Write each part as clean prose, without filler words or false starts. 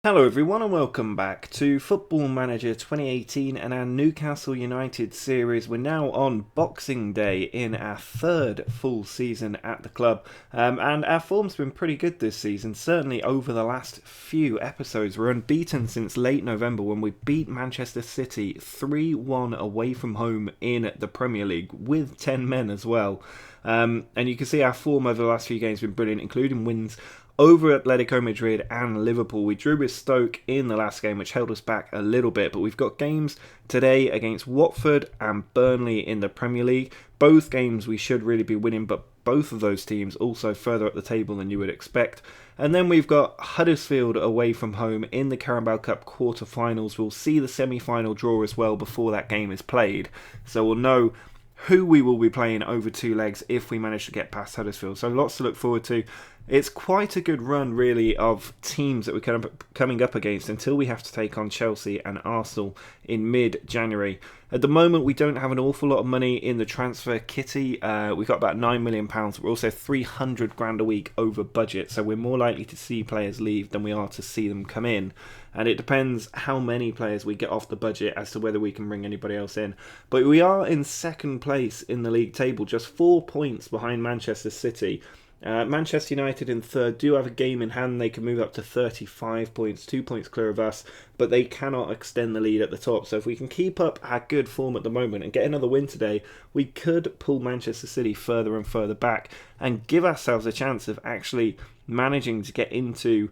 Hello everyone and welcome back to Football Manager 2018 and our Newcastle United series. We're now on Boxing Day in our third full season at the club, and our form's been pretty good this season, certainly over the last few episodes. We're unbeaten since late November when we beat Manchester City 3-1 away from home in the Premier League with 10 men as well. And you can see our form over the last few games has been brilliant, including wins over Atletico Madrid and Liverpool. We drew with Stoke in the last game, which held us back a little bit, but we've got games today against Watford and Burnley in the Premier League. Both games we should really be winning, but both of those teams also further up the table than you would expect. And then we've got Huddersfield away from home in the Carabao Cup quarter-finals. We'll see the semi-final draw as well before that game is played, so we'll know who we will be playing over two legs if we manage to get past Huddersfield. So lots to look forward to. It's quite a good run, really, of teams that we're coming up against until we have to take on Chelsea and Arsenal in mid-January. At the moment, we don't have an awful lot of money in the transfer kitty. We've got about £9 million. We're also 300 grand a week over budget, so we're more likely to see players leave than we are to see them come in. And it depends how many players we get off the budget as to whether we can bring anybody else in. But we are in second place in the league table, just 4 points behind Manchester City. Manchester United in third do have a game in hand. They can move up to 35 points, 2 points clear of us, but they cannot extend the lead at the top. So if we can keep up our good form at the moment and get another win today, we could pull Manchester City further and further back and give ourselves a chance of actually managing to get into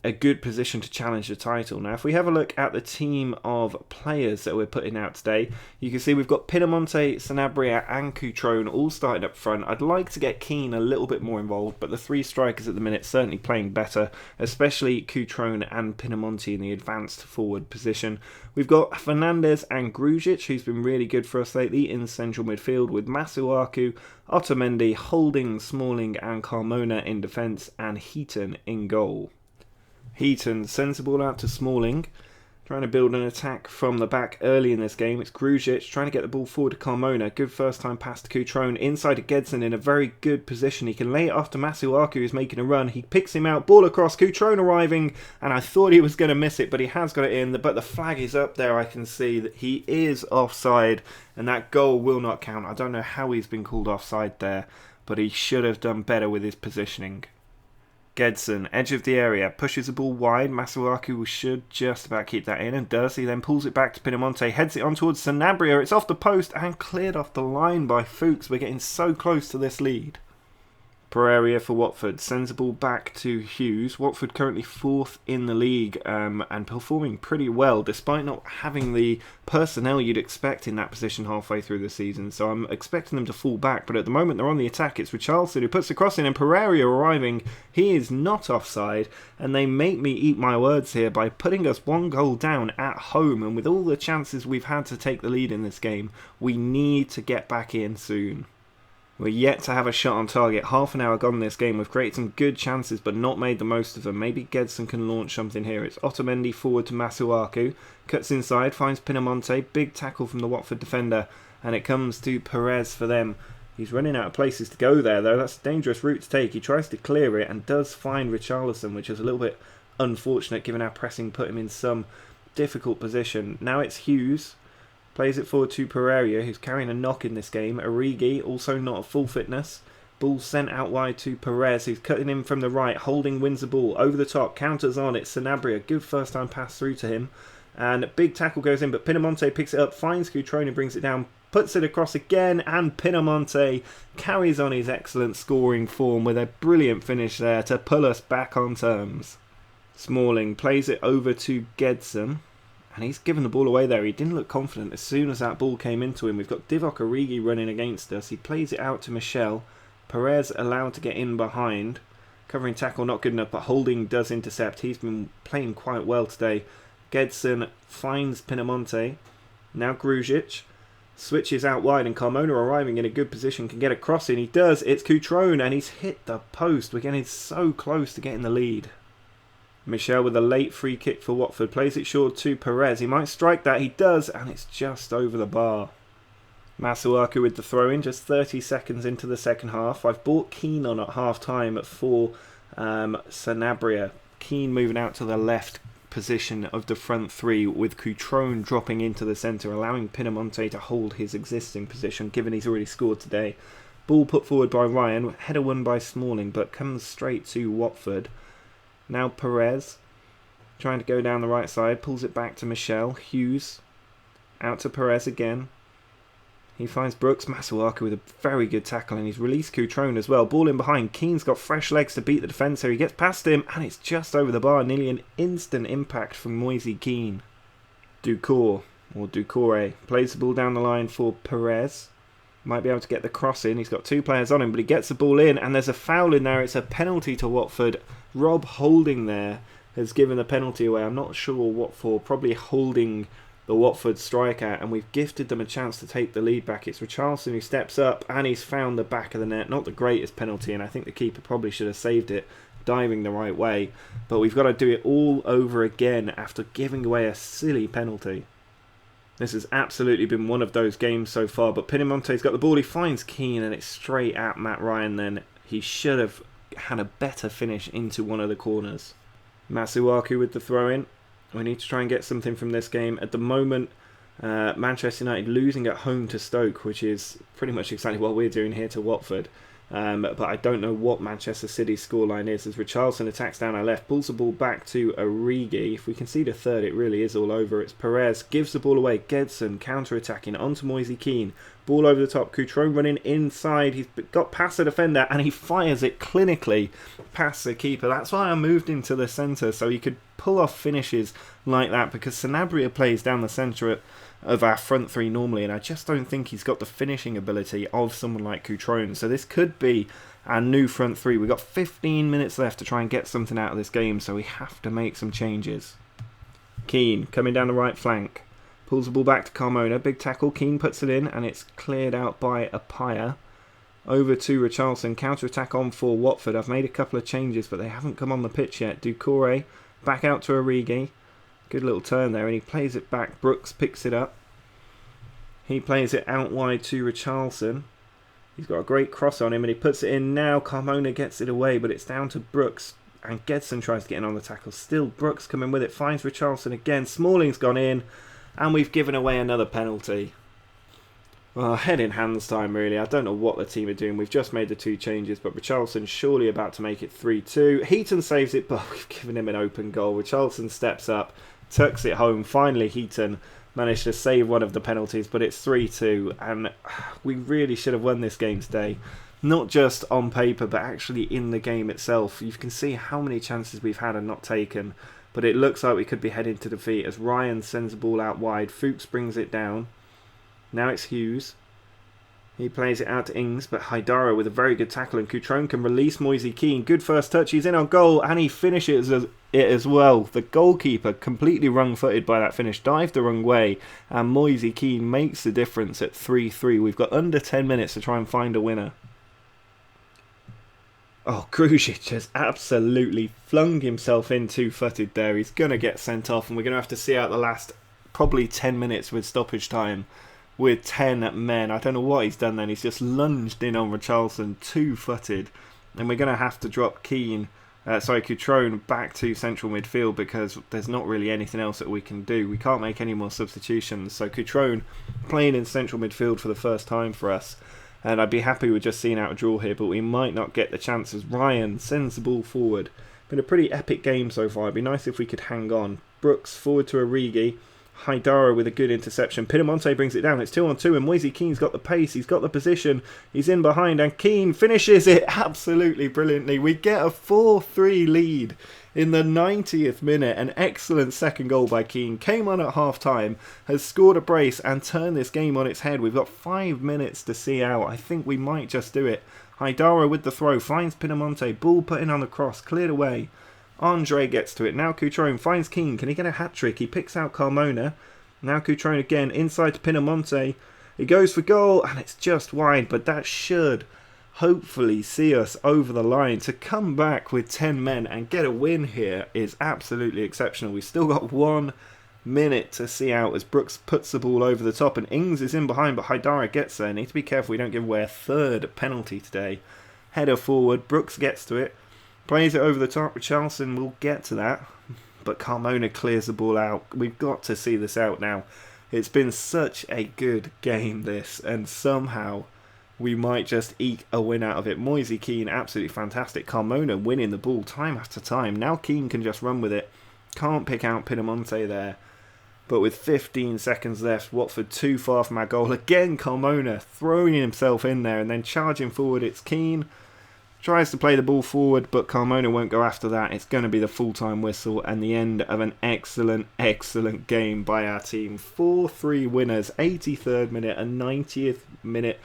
a good position to challenge the title. Now, if we have a look at the team of players that we're putting out today, you can see we've got Pinamonti, Sanabria and Cutrone all starting up front. I'd like to get Keane a little bit more involved, but the three strikers at the minute certainly playing better, especially Cutrone and Pinamonti in the advanced forward position. We've got Fernandes and Grujic, who's been really good for us lately in central midfield, with Masuaku, Otamendi, Holding, Smalling and Carmona in defence, and Heaton in goal. Heaton sends the ball out to Smalling, trying to build an attack from the back early in this game. It's Grujic trying to get the ball forward to Carmona. Good first time pass to Cutrone. Inside to Gedson in a very good position. He can lay it off to Masuaku, who's making a run. He picks him out. Ball across. Cutrone arriving. And I thought he was going to miss it, but he has got it in. But the flag is up there. I can see that he is offside. And that goal will not count. I don't know how he's been called offside there, but he should have done better with his positioning. Gedson, edge of the area, pushes the ball wide. Masuaku should just about keep that in, and does. He then pulls it back to Pinamonti, heads it on towards Sanabria. It's off the post and cleared off the line by Fuchs. We're getting so close to this lead. Pereira for Watford sends the ball back to Hughes. Watford currently fourth in the league and performing pretty well despite not having the personnel you'd expect in that position halfway through the season. So I'm expecting them to fall back, but at the moment they're on the attack. It's Richarlison who puts the cross in, and Pereira arriving. He is not offside, and they make me eat my words here by putting us one goal down at home. And with all the chances we've had to take the lead in this game, we need to get back in soon. We're yet to have a shot on target. Half an hour gone in this game. We've created some good chances but not made the most of them. Maybe Gedson can launch something here. It's Otamendi forward to Masuaku. Cuts inside, finds Pinamonti. Big tackle from the Watford defender. And it comes to Perez for them. He's running out of places to go there though. That's a dangerous route to take. He tries to clear it and does find Richarlison, which is a little bit unfortunate given our pressing put him in some difficult position. Now it's Hughes. Plays it forward to Pereira, who's carrying a knock in this game. Origi, also not at full fitness. Ball sent out wide to Perez, who's cutting in from the right. Holding wins the ball. Over the top, counters on it. Sanabria, good first time pass through to him. And big tackle goes in, but Pinamonti picks it up, finds Cutrone and brings it down. Puts it across again, and Pinamonti carries on his excellent scoring form with a brilliant finish there to pull us back on terms. Smalling plays it over to Gedson. And he's given the ball away there. He didn't look confident as soon as that ball came into him. We've got Divock Origi running against us. He plays it out to Michel. Perez allowed to get in behind. Covering tackle not good enough, but Holding does intercept. He's been playing quite well today. Gedson finds Pinamonti. Now Grujic switches out wide, and Carmona arriving in a good position can get a cross in. He does. It's Cutrone, and he's hit the post. We're getting so close to getting the lead. Michel with a late free kick for Watford. Plays it short to Perez. He might strike that. He does, and it's just over the bar. Masuaku with the throw-in, just 30 seconds into the second half. I've bought Keane on at half-time for Sanabria. Keane moving out to the left position of the front three, with Cutrone dropping into the centre, allowing Pinamonte to hold his existing position, given he's already scored today. Ball put forward by Ryan, header won by Smalling, but comes straight to Watford. Now Perez, trying to go down the right side, pulls it back to Michel. Hughes, out to Perez again. He finds Brooks. Masuaku with a very good tackle, and he's released Cutrone as well. Ball in behind. Keane's got fresh legs to beat the defence here. He gets past him, and it's just over the bar. Nearly an instant impact from Moise Keane. Doucouré plays the ball down the line for Perez. Might be able to get the cross in. He's got two players on him, but he gets the ball in, and there's a foul in there. It's a penalty to Watford. Rob Holding there has given the penalty away. I'm not sure what for. Probably holding the Watford striker, and we've gifted them a chance to take the lead back. It's Richarlison who steps up, and he's found the back of the net. Not the greatest penalty, and I think the keeper probably should have saved it, diving the right way. But we've got to do it all over again after giving away a silly penalty. This has absolutely been one of those games so far, but Pinamonte's got the ball. He finds Keane, and it's straight at Matt Ryan then. He should have had a better finish into one of the corners. Masuaku with the throw-in. We need to try and get something from this game. At the moment, Manchester United losing at home to Stoke, which is pretty much exactly what we're doing here to Watford. But I don't know what Manchester City's scoreline is, as Richarlison attacks down our left, pulls the ball back to Origi. If we concede a third, it really is all over. It's Perez, gives the ball away. Gedson counter-attacking onto Moise Keane. Ball over the top. Cutrone running inside. He's got past the defender, and he fires it clinically past the keeper. That's why I moved into the centre, so he could pull off finishes like that, because Sanabria plays down the centre of our front three normally, and I just don't think he's got the finishing ability of someone like Cutrone. So this could be our new front three. We've got 15 minutes left to try and get something out of this game, so we have to make some changes. Keane coming down the right flank, pulls the ball back to Carmona. Big tackle. Keane puts it in, and it's cleared out by Apaya. Over to Richarlison. Counter-attack on for Watford. I've made a couple of changes, but they haven't come on the pitch yet. Doucouré back out to Origi. Good little turn there, and he plays it back. Brooks picks it up. He plays it out wide to Richarlison. He's got a great cross on him, and he puts it in now. Carmona gets it away, but it's down to Brooks, and Gedson tries to get in on the tackle. Still Brooks coming with it. Finds Richarlison again. Smalling's gone in, and we've given away another penalty. Well, head in hands time, really. I don't know what the team are doing. We've just made the two changes, but Richarlison's surely about to make it 3-2. Heaton saves it, but we've given him an open goal. Richarlison steps up, tucks it home. Finally, Heaton managed to save one of the penalties, but it's 3-2, and we really should have won this game today. Not just on paper, but actually in the game itself. You can see how many chances we've had and not taken, but it looks like we could be heading to defeat as Ryan sends the ball out wide. Fuchs brings it down. Now it's Hughes. He plays it out to Ings, but Haidara with a very good tackle, and Cutrone can release Moise Keane. Good first touch, he's in on goal, and he finishes it as well. The goalkeeper, completely wrong-footed by that finish, dived the wrong way, and Moise Keane makes the difference at 3-3. We've got under 10 minutes to try and find a winner. Oh, Grujic has absolutely flung himself in two-footed there. He's going to get sent off, and we're going to have to see out the last probably 10 minutes with stoppage time with 10 men. I don't know what he's done then. He's just lunged in on Richarlison two-footed, and we're going to have to drop Cutrone back to central midfield, because there's not really anything else that we can do. We can't make any more substitutions, so Cutrone playing in central midfield for the first time for us, and I'd be happy with just seeing out a draw here, but we might not get the chances. Ryan sends the ball forward. Been a pretty epic game so far. It'd be nice if we could hang on. Brooks forward to Origi. Haidara with a good interception. Pinamonte brings it down. It's 2-on-2, and Moise Keane's got the pace. He's got the position. He's in behind, and Keane finishes it absolutely brilliantly. We get a 4-3 lead in the 90th minute. An excellent second goal by Keane. Came on at half-time, has scored a brace, and turned this game on its head. We've got 5 minutes to see out. I think we might just do it. Haidara with the throw. Finds Pinamonte. Ball put in on the cross. Cleared away. Andre gets to it. Now Cutrone finds Keane. Can he get a hat-trick? He picks out Carmona. Now Cutrone again. Inside to Pinamonte. He goes for goal, and it's just wide. But that should hopefully see us over the line. To come back with 10 men and get a win here is absolutely exceptional. We've still got 1 minute to see out as Brooks puts the ball over the top. And Ings is in behind, but Haidara gets there. Need to be careful we don't give away a third penalty today. Header forward. Brooks gets to it. Plays it over the top with Charleston. We'll get to that. But Carmona clears the ball out. We've got to see this out now. It's been such a good game, this, and somehow we might just eke a win out of it. Moise Keane, absolutely fantastic. Carmona winning the ball time after time. Now Keane can just run with it. Can't pick out Pinamonte there. But with 15 seconds left, Watford too far from our goal. Again, Carmona throwing himself in there and then charging forward. It's Keane. Tries to play the ball forward, but Carmona won't go after that. It's going to be the full-time whistle and the end of an excellent, excellent game by our team. 4-3 winners, 83rd minute and 90th minute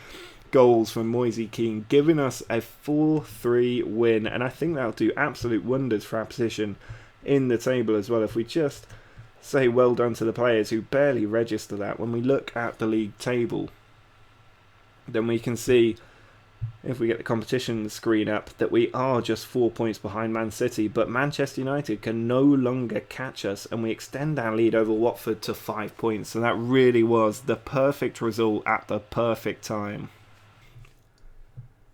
goals from Moise Keane, giving us a 4-3 win. And I think that'll do absolute wonders for our position in the table as well. If we just say well done to the players who barely register that. When we look at the league table, then we can see, if we get the competition screen up, that we are just 4 points behind Man City, but Manchester United can no longer catch us, and we extend our lead over Watford to 5 points. So that really was the perfect result at the perfect time.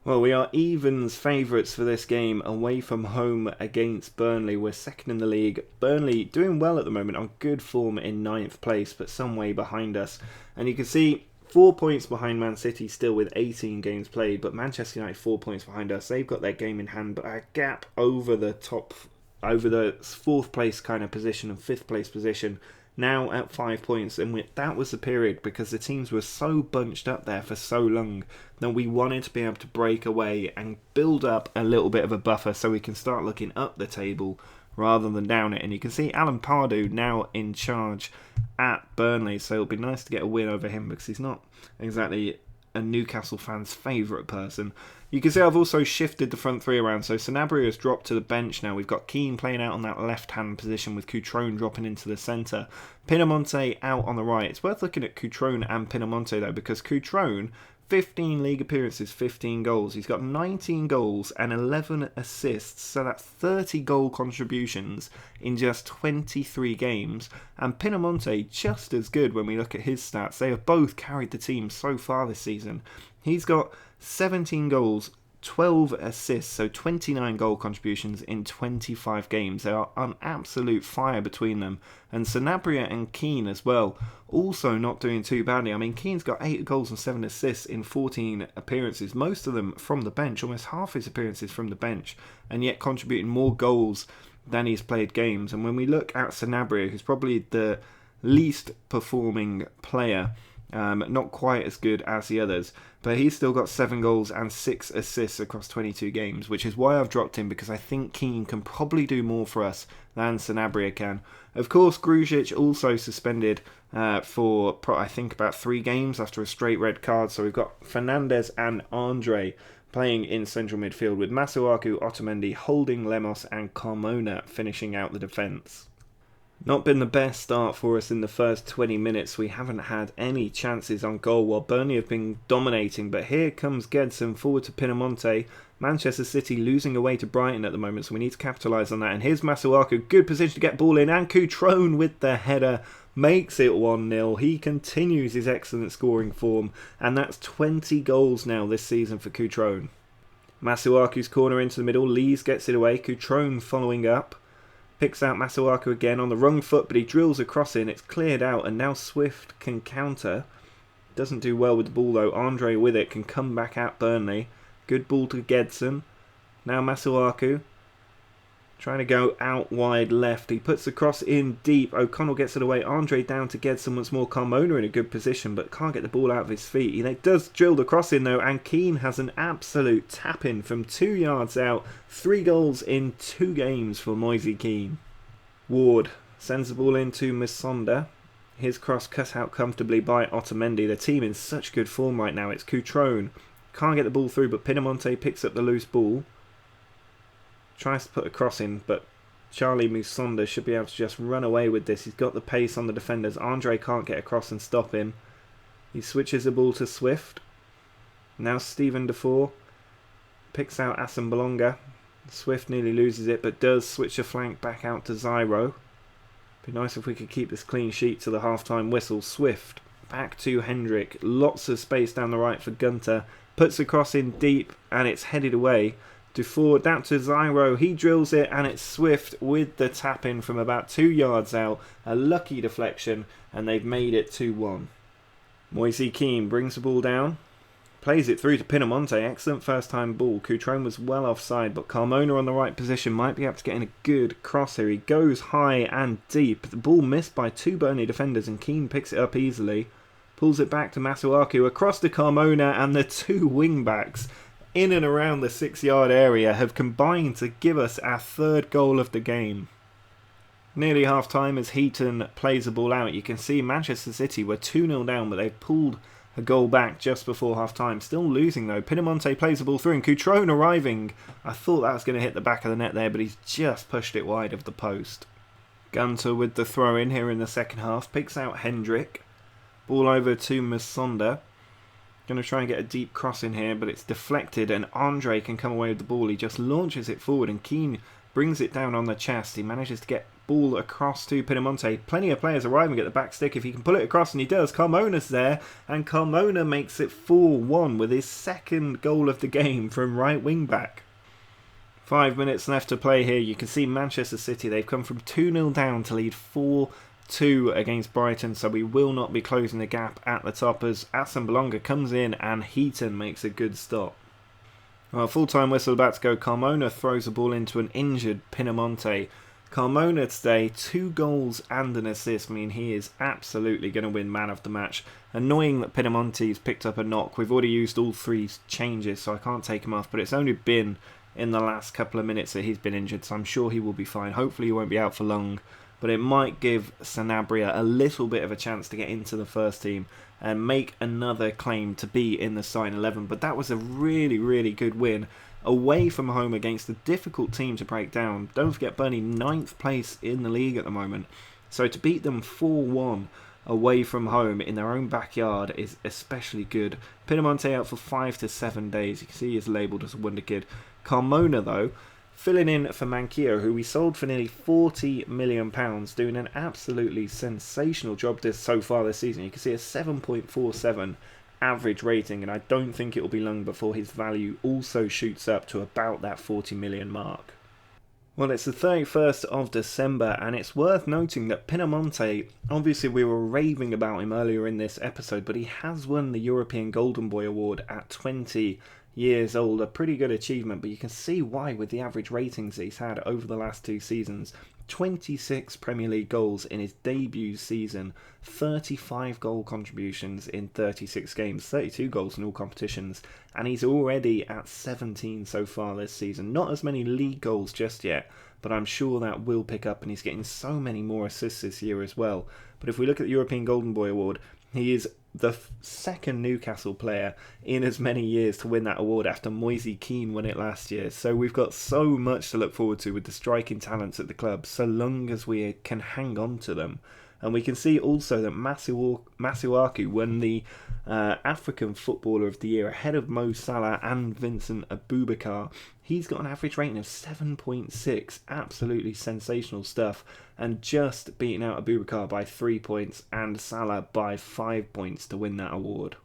Well, we are evens favourites for this game away from home against Burnley. We're second in the league. Burnley doing well at the moment, on good form in 9th place, but some way behind us. And you can see 4 points behind Man City still with 18 games played, but Manchester United 4 points behind us. They've got their game in hand, but our gap over the top, over the 4th place kind of position and 5th place position, now at 5 points. And that was the period because the teams were so bunched up there for so long that we wanted to be able to break away and build up a little bit of a buffer so we can start looking up the table rather than down it. And you can see Alan Pardew now in charge at Burnley, so it'll be nice to get a win over him because he's not exactly a Newcastle fan's favourite person. You can see I've also shifted the front three around, so Sanabria has dropped to the bench now. We've got Keane playing out on that left-hand position with Cutrone dropping into the centre. Pinamonte out on the right. It's worth looking at Cutrone and Pinamonte though, because Cutrone, 15 league appearances, 15 goals. He's got 19 goals and 11 assists, so that's 30 goal contributions in just 23 games. And Pinamonte just as good when we look at his stats. They have both carried the team so far this season. He's got 17 goals, 12 assists, so 29 goal contributions in 25 games. They are on absolute fire between them. And Sanabria and Keane as well, also not doing too badly. I mean, Keane's got 8 goals and 7 assists in 14 appearances, most of them from the bench, almost half his appearances from the bench, and yet contributing more goals than he's played games. And when we look at Sanabria, who's probably the least performing player, not quite as good as the others, but he's still got 7 goals and 6 assists across 22 games, which is why I've dropped him, because I think Keane can probably do more for us than Sanabria can. Of course, Grujic also suspended for, I think, about 3 games after a straight red card, so we've got Fernandez and Andre playing in central midfield, with Masuaku, Otamendi, Holding, Lemos and Carmona finishing out the defence. Not been the best start for us in the first 20 minutes. We haven't had any chances on goal while Burnley have been dominating. But here comes Gedson forward to Pinamonte. Manchester City losing away to Brighton at the moment, so we need to capitalise on that. And here's Masuaku, good position to get ball in. And Cutrone with the header makes it 1-0. He continues his excellent scoring form. And that's 20 goals now this season for Cutrone. Masuaku's corner into the middle. Lees gets it away. Cutrone following up. Picks out Masuaku again on the wrong foot, but he drills a cross in. It's cleared out, and now Swift can counter. Doesn't do well with the ball, though. Andre with it can come back at Burnley. Good ball to Gedson. Now Masuaku. Trying to go out wide left. He puts the cross in deep. O'Connell gets it away. Andre down to Gedson once more. Carmona in a good position, but can't get the ball out of his feet. He does drill the cross in, though, and Keane has an absolute tap-in from 2 yards out. 3 goals in 2 games for Moise Keane. Ward sends the ball into Misonda. His cross cut out comfortably by Otamendi. The team in such good form right now. It's Cutrone. Can't get the ball through, but Pinamonte picks up the loose ball. Tries to put a cross in, but Charlie Musonda should be able to just run away with this. He's got the pace on the defenders. Andre can't get across and stop him. He switches the ball to Swift. Now Stephen Defoe picks out Asambalonga. Swift nearly loses it, but does switch the flank back out to Zyro. Be nice if we could keep this clean sheet to the half-time whistle. Swift back to Hendrick. Lots of space down the right for Gunter. Puts the cross in deep, and it's headed away. Dufour, down to Zyro, he drills it and it's Swift with the tap in from about 2 yards out. A lucky deflection and they've made it 2-1. Moise Keane brings the ball down. Plays it through to Pinamonte. Excellent first time ball. Cutrone was well offside, but Carmona on the right position might be able to get in a good cross here. He goes high and deep. The ball missed by 2 Burnley defenders and Keane picks it up easily. Pulls it back to Masuaku across to Carmona, and the 2 wing backs in and around the 6-yard area have combined to give us our 3rd goal of the game. Nearly half time as Heaton plays the ball out. You can see Manchester City were 2-0 down, but they've pulled a goal back just before half time. Still losing though. Pinamonte plays the ball through and Cutrone arriving. I thought that was going to hit the back of the net there, but he's just pushed it wide of the post. Gunter with the throw in here in the second half. Picks out Hendrick. Ball over to Musonda. Going to try and get a deep cross in here, but it's deflected and Andre can come away with the ball. He just launches it forward and Keane brings it down on the chest. He manages to get ball across to Pinamonte. Plenty of players arriving at the back stick if he can pull it across, and he does. Carmona's there, and Carmona makes it 4-1 with his 2nd goal of the game from right wing back. 5 minutes left to play here. You can see Manchester City, they've come from 2-0 down to lead 4-2 against Brighton, so we will not be closing the gap at the top as Assombalonga comes in and Heaton makes a good stop. Well, full-time whistle about to go. Carmona throws the ball into an injured Pinamonte. Carmona today, 2 goals and an assist mean he is absolutely going to win man of the match. Annoying that Pinamonte's picked up a knock. We've already used all 3 changes, so I can't take him off, but it's only been in the last couple of minutes that he's been injured, so I'm sure he will be fine. Hopefully he won't be out for long, but it might give Sanabria a little bit of a chance to get into the first team and make another claim to be in the starting 11. But that was a really, really good win away from home against a difficult team to break down. Don't forget Burnley 9th place in the league at the moment. So to beat them 4-1 away from home in their own backyard is especially good. Pinamonte out for 5 to 7 days. You can see he's labelled as a wonder kid. Carmona though, filling in for Manquillo, who we sold for nearly £40 million, doing an absolutely sensational job so far this season. You can see a 7.47 average rating, and I don't think it will be long before his value also shoots up to about that 40 million mark. Well, it's the 31st of December, and it's worth noting that Pinamonte, obviously we were raving about him earlier in this episode, but he has won the European Golden Boy Award at 20 years old. A pretty good achievement, but you can see why with the average ratings he's had over the last 2 seasons. 26 Premier League goals in his debut season, 35 goal contributions in 36 games, 32 goals in all competitions, and he's already at 17 so far this season. Not as many league goals just yet, but I'm sure that will pick up, and he's getting so many more assists this year as well. But if we look at the European Golden Boy Award, he is the 2nd Newcastle player in as many years to win that award after Moise Keane won it last year. So we've got so much to look forward to with the striking talents at the club, so long as we can hang on to them. And we can see also that Masuaku won the African Footballer of the Year ahead of Mo Salah and Vincent Aboubakar. He's got an average rating of 7.6, absolutely sensational stuff, and just beating out Aboubakar by 3 points and Salah by 5 points to win that award.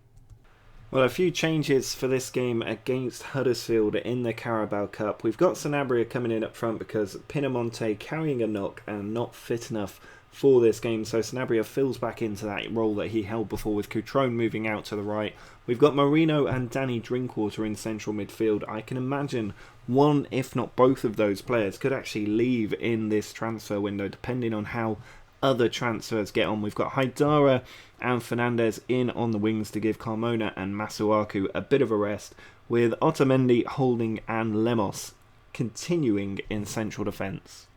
Well, a few changes for this game against Huddersfield in the Carabao Cup. We've got Sanabria coming in up front because Pinamonte carrying a knock and not fit enough for this game, so Sanabria fills back into that role that he held before with Cutrone moving out to the right. We've got Marino and Danny Drinkwater in central midfield. I can imagine one, if not both of those players could actually leave in this transfer window depending on how other transfers get on. We've got Haidara and Fernandez in on the wings to give Carmona and Masuaku a bit of a rest, with Otamendi, Holding and Lemos continuing in central defence.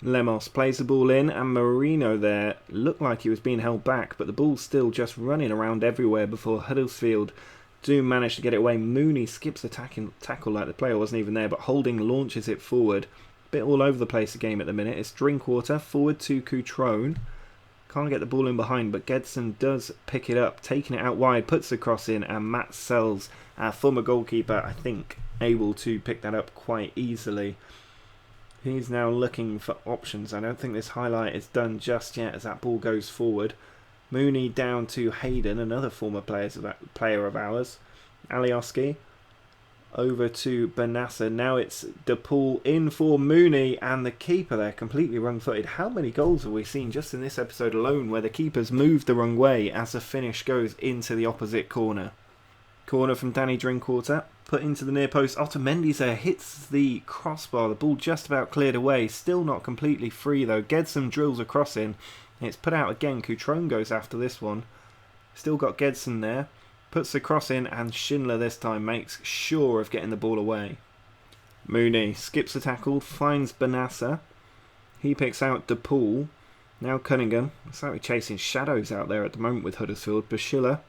Lemos plays the ball in, and Marino there looked like he was being held back, but the ball's still just running around everywhere before Huddersfield do manage to get it away. Mooney skips the tackle like the player wasn't even there, but Holding launches it forward. Bit all over the place the game at the minute. It's Drinkwater forward to Cutrone. Can't get the ball in behind, but Gedson does pick it up, taking it out wide, puts the cross in, and Matt Sells, our former goalkeeper, I think, able to pick that up quite easily. He's now looking for options. I don't think this highlight is done just yet as that ball goes forward. Mooney down to Hayden, another former player of ours. Alioski over to Benassa. Now it's DePaul in for Mooney, and the keeper there completely wrong-footed. How many goals have we seen just in this episode alone where the keeper's moved the wrong way as the finish goes into the opposite corner? Corner from Danny Drinkwater, put into the near post. Otamendi's there, hits the crossbar. The ball just about cleared away. Still not completely free though. Gedson drills a cross in. It's put out again. Cutrone goes after this one. Still got Gedson there. Puts the cross in, and Schindler this time makes sure of getting the ball away. Mooney skips the tackle, finds Benassa. He picks out DePaul. Now Cunningham. It's like we're chasing shadows out there at the moment with Huddersfield. Bashila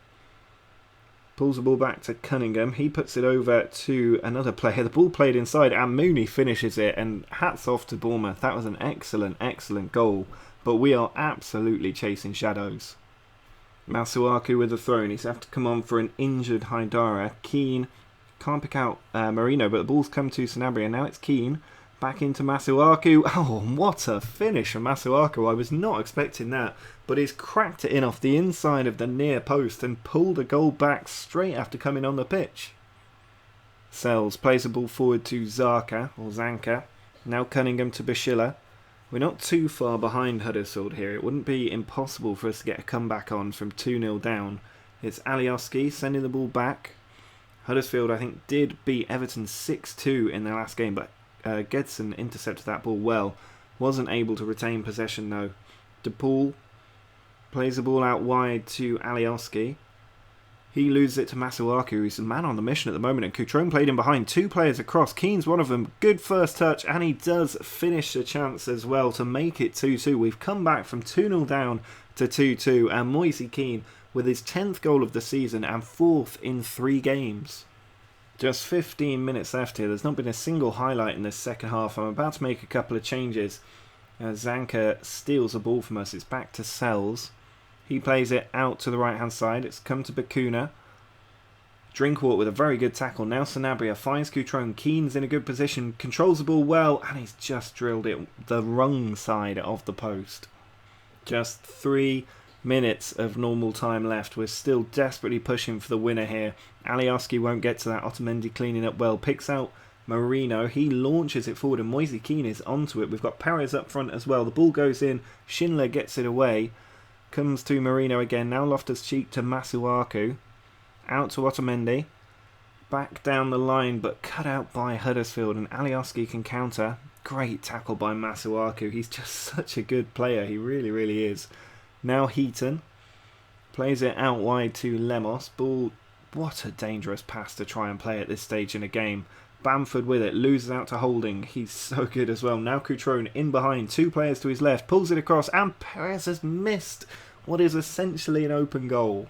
pulls the ball back to Cunningham. He puts it over to another player. The ball played inside, and Mooney finishes it. And hats off to Bournemouth. That was an excellent, excellent goal. But we are absolutely chasing shadows. Masuaku with the throw. He's have to come on for an injured Haidara. Keane can't pick out Marino, but the ball's come to Sanabria. Now it's Keane. Back into Masuaku. Oh, what a finish from Masuaku. I was not expecting that. But he's cracked it in off the inside of the near post and pulled a goal back straight after coming on the pitch. Sells plays the ball forward to Zanka. Now Cunningham to Bashila. We're not too far behind Huddersfield here. It wouldn't be impossible for us to get a comeback on from 2-0 down. It's Alioski sending the ball back. Huddersfield, I think, did beat Everton 6-2 in their last game, but Gedson intercepted that ball well. Wasn't able to retain possession though. DePaul plays the ball out wide to Alioski. He loses it to Masuaku, who's the man on the mission at the moment, and Cutrone played in behind. 2 players across. Keane's one of them. Good first touch, and he does finish the chance as well to make it 2-2. We've come back from 2-0 down to 2-2, and Moise Keane with his 10th goal of the season and 4th in 3 games. Just 15 minutes left here. There's not been a single highlight in this second half. I'm about to make a couple of changes. Zanka steals the ball from us. It's back to Sells. He plays it out to the right-hand side. It's come to Bakuna. Drinkwater with a very good tackle. Now Sanabria finds Cutrone. Keane's in a good position. Controls the ball well. And he's just drilled it the wrong side of the post. Just 3 minutes of normal time left. We're still desperately pushing for the winner here. Alioski won't get to that. Otamendi cleaning up well. Picks out Marino. He launches it forward and Moise Keane is onto it. We've got Perez up front as well. The ball goes in. Schindler gets it away. Comes to Marino again. Now Loftus-Cheek to Masuaku. Out to Otamendi. Back down the line, but cut out by Huddersfield. And Alioski can counter. Great tackle by Masuaku. He's just such a good player. He really, really is. Now Heaton. Plays it out wide to Lemos. Ball. What a dangerous pass to try and play at this stage in a game. Bamford with it, loses out to Holding. He's so good as well. Now Cutrone in behind, 2 players to his left, pulls it across, and Perez has missed what is essentially an open goal.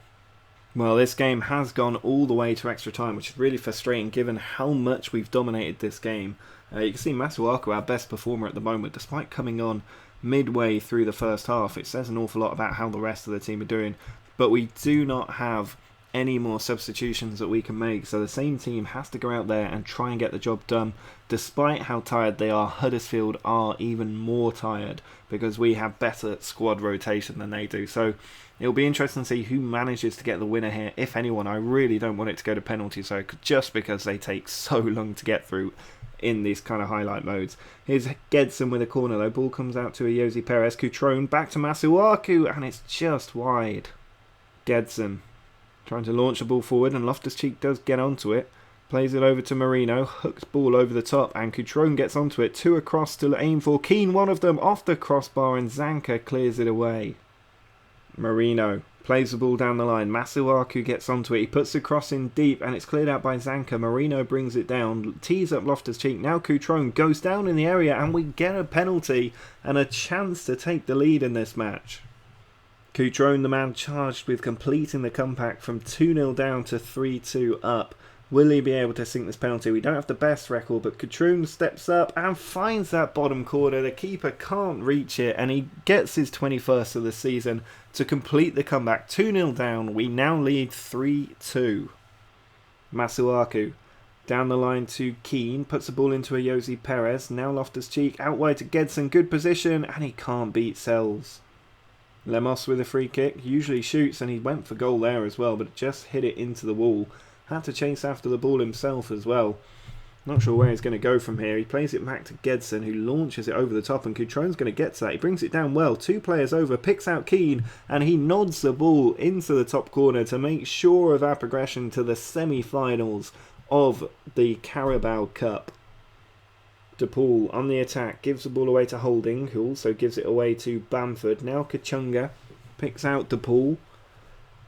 Well, this game has gone all the way to extra time, which is really frustrating given how much we've dominated this game. You can see Masuaku, our best performer at the moment, despite coming on midway through the first half. It says an awful lot about how the rest of the team are doing, but we do not have any more substitutions that we can make, so the same team has to go out there and try and get the job done. Despite how tired they are, Huddersfield are even more tired because we have better squad rotation than they do, so it'll be interesting to see who manages to get the winner here, if anyone. I really don't want it to go to penalties, so just because they take so long to get through in these kind of highlight modes. Here's Gedson with a corner though. Ball comes out to Ayoze Perez. Cutrone back to Masuaku, and it's just wide. Gedson trying to launch the ball forward, and Loftus-Cheek does get onto it. Plays it over to Marino. Hooks ball over the top, and Cutrone gets onto it. 2 across to aim for. Keane, one of them, off the crossbar, and Zanka clears it away. Marino plays the ball down the line. Masuaku gets onto it. He puts the cross in deep, and it's cleared out by Zanka. Marino brings it down. Tees up Loftus-Cheek. Now Cutrone goes down in the area, and we get a penalty and a chance to take the lead in this match. Cutrone, the man charged with completing the comeback from 2-0 down to 3-2 up. Will he be able to sink this penalty? We don't have the best record, but Cutrone steps up and finds that bottom corner. The keeper can't reach it, and he gets his 21st of the season to complete the comeback. 2-0 down, we now lead 3-2. Masuaku down the line to Keane, puts the ball into Ayoze Perez. Now Loftus-Cheek out wide to Gedson, good position, and he can't beat Sells. Lemos with a free kick, usually shoots, and he went for goal there as well, but just hit it into the wall. had to chase after the ball himself as well. Not sure where he's going to go from here. He plays it back to Gedson, who launches it over the top, and Cutrone's going to get to that. He brings it down well. 2 players over, picks out Keane, and he nods the ball into the top corner to make sure of our progression to the semi-finals of the Carabao Cup. DePaul on the attack, gives the ball away to Holding, who also gives it away to Bamford. Now Kachunga picks out DePaul.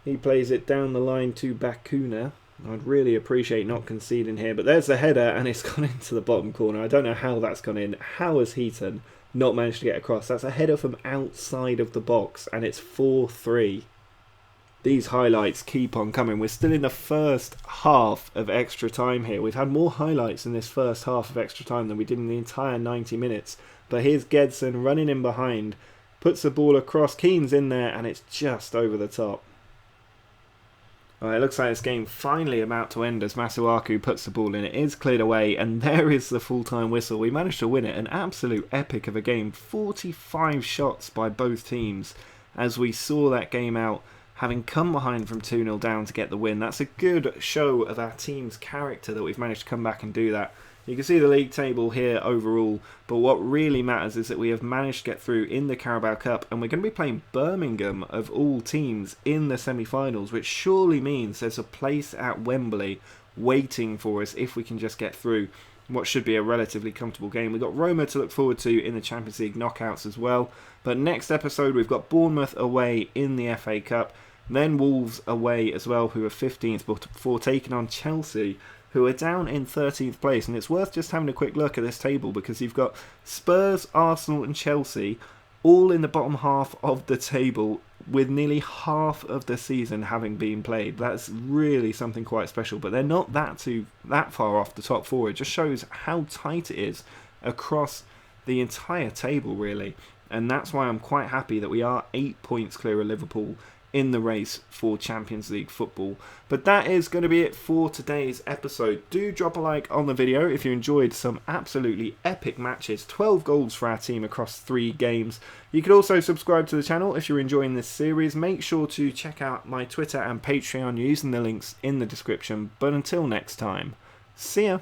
He plays it down the line to Bakuna. I'd really appreciate not conceding here, but there's the header and it's gone into the bottom corner. I don't know how that's gone in. How has Heaton not managed to get across? That's a header from outside of the box and it's 4-3. These highlights keep on coming. We're still in the first half of extra time here. We've had more highlights in this first half of extra time than we did in the entire 90 minutes. But here's Gedson running in behind, puts the ball across. Keane's in there and it's just over the top. It looks like this game finally about to end as Masuaku puts the ball in. It is cleared away and there is the full-time whistle. We managed to win it. An absolute epic of a game. 45 shots by both teams as we saw that game out, having come behind from 2-0 down to get the win. That's a good show of our team's character that we've managed to come back and do that. You can see the league table here overall, but what really matters is that we have managed to get through in the Carabao Cup, and we're going to be playing Birmingham of all teams in the semi-finals, which surely means there's a place at Wembley waiting for us if we can just get through what should be a relatively comfortable game. We've got Roma to look forward to in the Champions League knockouts as well, but next episode we've got Bournemouth away in the FA Cup, then Wolves away as well, who are 15th before taking on Chelsea, who are down in 13th place. And it's worth just having a quick look at this table because you've got Spurs, Arsenal and Chelsea all in the bottom half of the table with nearly half of the season having been played. That's really something quite special, but they're not that far off the top 4. It just shows how tight it is across the entire table really, and that's why I'm quite happy that we are 8 points clear of Liverpool in the race for Champions League football. But that is going to be it for today's episode. Do drop a like on the video if you enjoyed some absolutely epic matches. 12 goals for our team across 3 games. You could also subscribe to the channel if you're enjoying this series. Make sure to check out my Twitter and Patreon using the links in the description. But until next time, see ya!